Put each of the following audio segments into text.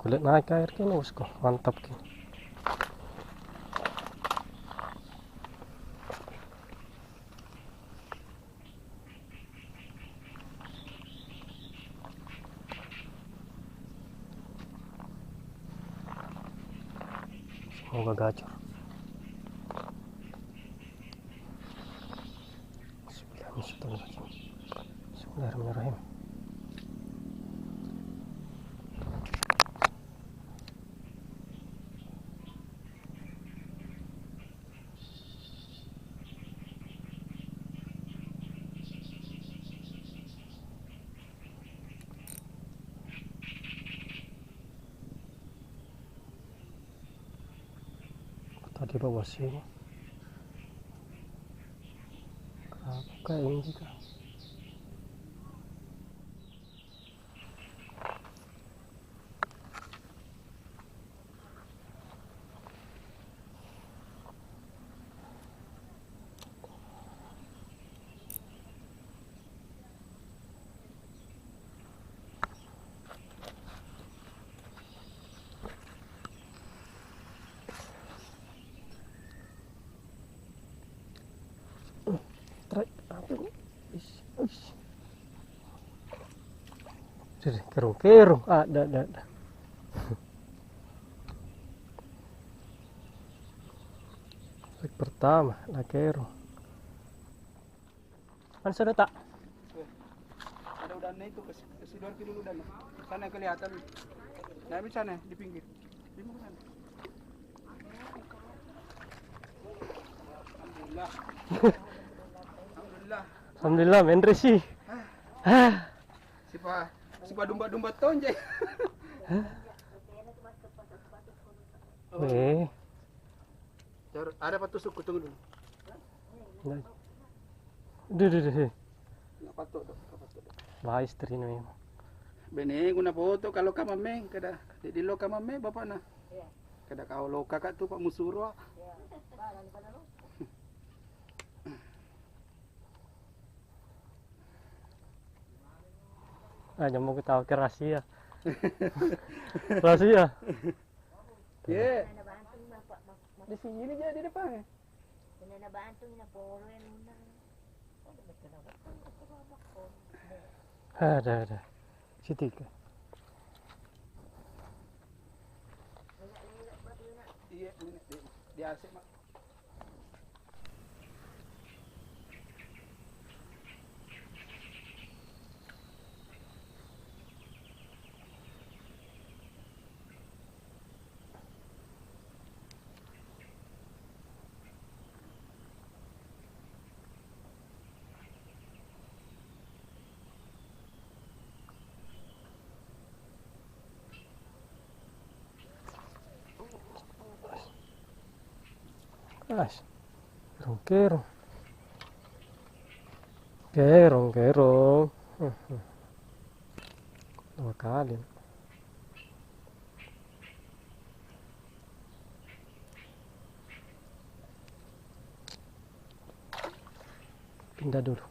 kulit naik air kini bosku, mantap kini. Semoga gacor. Bismillahirrahmanirrahim. Tadi bawah sini. Kenapa ini juga? Jadi kerung-kerung ada. Trik pertama ada kerung. Kan sudah tak? Ada udangnya itu ke Sidoarjo dulu dan sana kelihatan. Nah, di sana di pinggir. Di mana sana? Alhamdulillah. Alhamdulillah. Alhamdulillah Mendri sih. Si domba tonjek. Ada patusuk tunggu dulu. Duh. Nggak patok. Bah istri ini memang. Bene guna foto kalau kamame kada di lo kamame bapak na. Kada kau lo kakak tu Pak Musuro. Mau kita tahu ke rahasia. Rahasia. Ye. Di sini aja di depan. Ada. Situ. Iya, di AC mak. Guys, kerung. Kerung. Dua kali. Pindah dulu.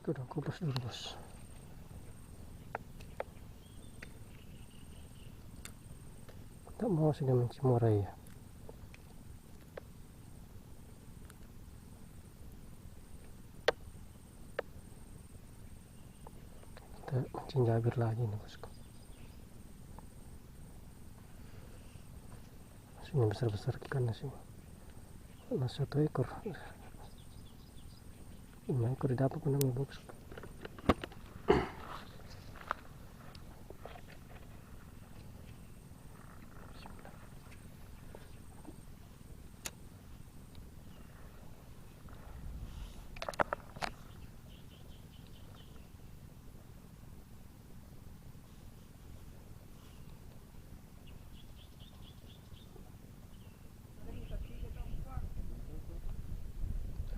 Udah kumpul dulu bos. Tak mau sudah mencimurai ya. Kita mancing jabir lagi nih bosku. Masih besar ikannya sih. Masih 1 ekor. 5 ekor didapat pun namanya bosku.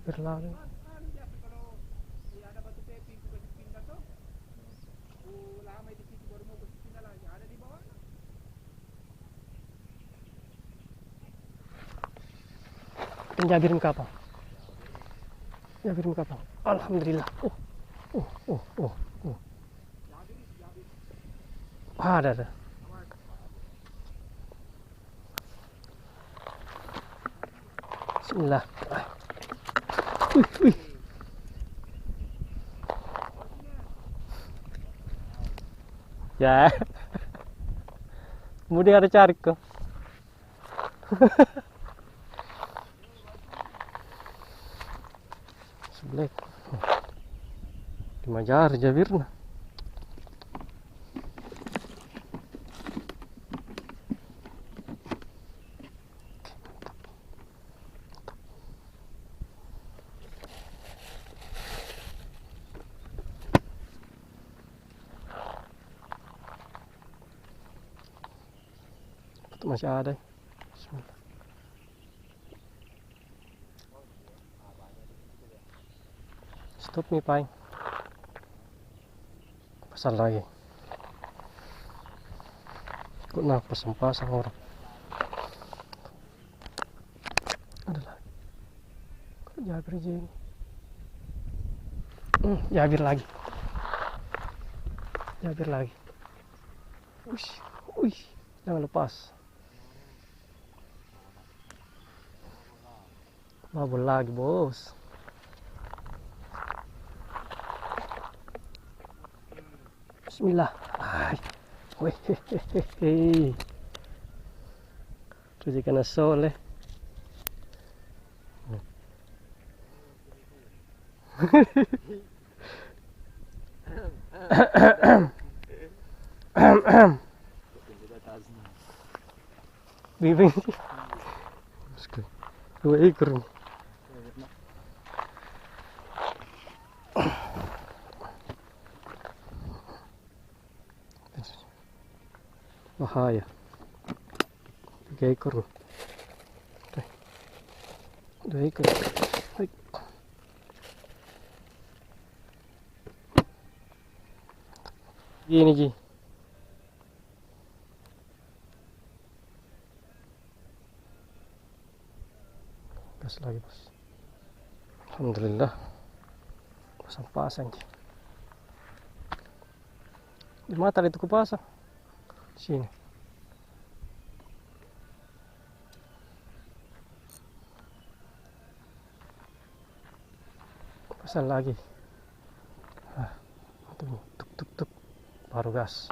Berlari. Kalau ada batu tepi juga dipindah tuh. Lama di situ baru mau pindah lagi. Ada di bawah. Jabirin kapal. Alhamdulillah. Ada. Bismillah. Wih. Ya. Kemudian ada cari kok. Seblek. Dimajar Jabirna. Itu masih ada. Bismillah. Stop nih, Pai. Pasang lagi. Kok nak pasang orang. Ada lagi. Kok Jabir aja ini. Jabir lagi. Wih, jangan lepas. Mabul lagi, bos. Bismillah. Wih, hehehe. Rezeki na soleh. Bibing. 2 ekor. Bahaya. 3 ekor. 2 ekor. Gini Ji. Gas lagi, bos. Alhamdulillah. Pasang Ji. Di mata itu kupasang. Sini. Pasang lagi. Tuk. Baru gas.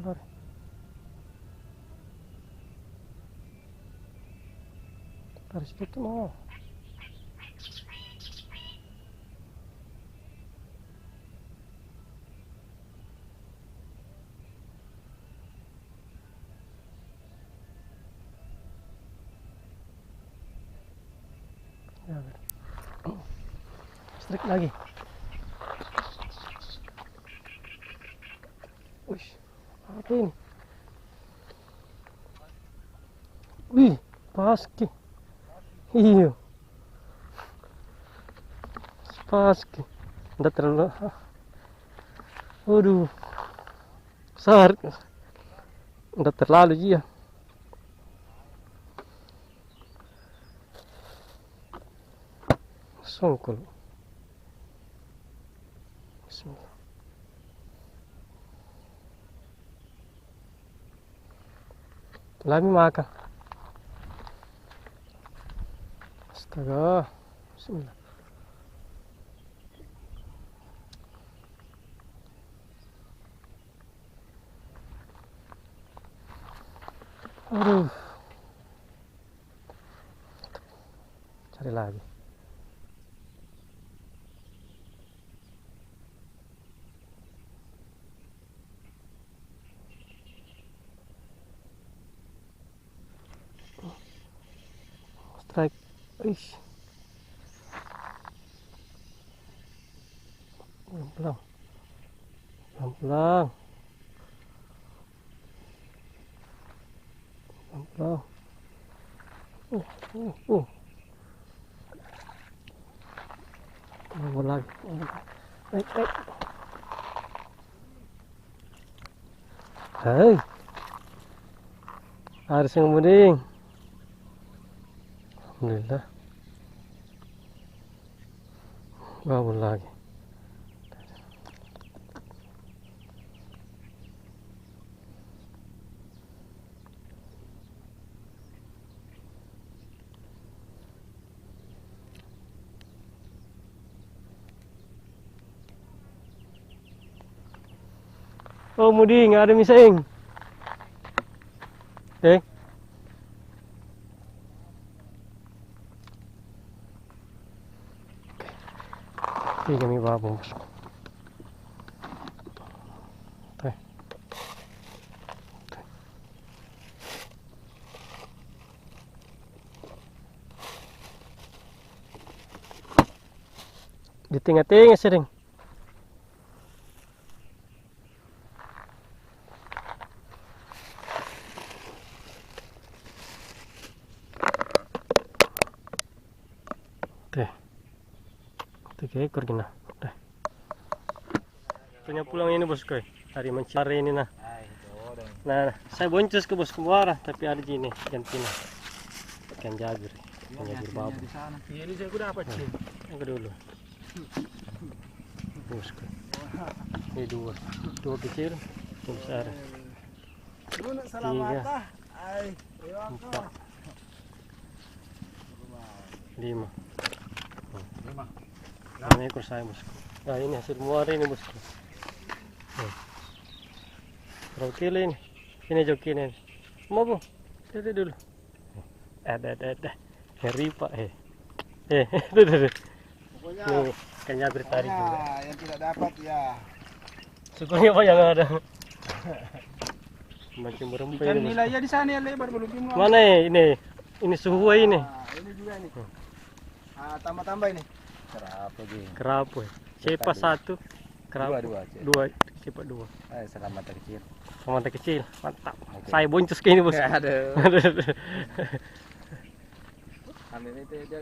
Lari. Dari situ mau. Ya, strik lagi. Wih, apa ini? Wih, paski. Iya. Paski. Udah terlalu. Waduh. Besar. Udah terlalu iya. Songkol. Bismillah. Lagi makan. Astaga. Bismillah. Aduh. Cari lagi. Strike. Ish. Pelan-pelan. Mau lagi. Naik. Hei. Ada yang muding. Alhamdulillah. Bangun lagi. Oh muding, ada miseng. Ini kami babong bosku. Tuh. Di tengah-tengah sering. Tuh. Tiga ekor gini. Udah. Punya pulang ini bosku. Hari mencari ini nah. Nah, saya boncos ke bosku muara, tapi ada gini gantinya. Ikan jabir. Ikan jabir babu. Ini saya udah dapat sih. Yang dulu. Bosku. Ini dua kecil, yang besar. Tiga, empat, lima. Ini ekor saya bosku. Nah ini hasil muara ini bosku. Berapa kilo ini? Ini joki ini. Mau bu? Lihat dulu. Ada. Ngeri pak Pokoknya. Nih, ikannya bertarik juga. Yang tidak dapat ya. Syukurnya apa yang ada? Macam berempat Ikan ini. nilainya di sana yang lebar belum dimulai. Mana ini? Ini suhu ini. Ini juga nih. Tambah-tambah ini. Kerapu. Cepat satu. Kerapu. Dua. Cepat dua. Selamat kecil. Mata kecil, mantap. Okay. Saya boncos kayak ini bos. Aduh. Ambil itu dia.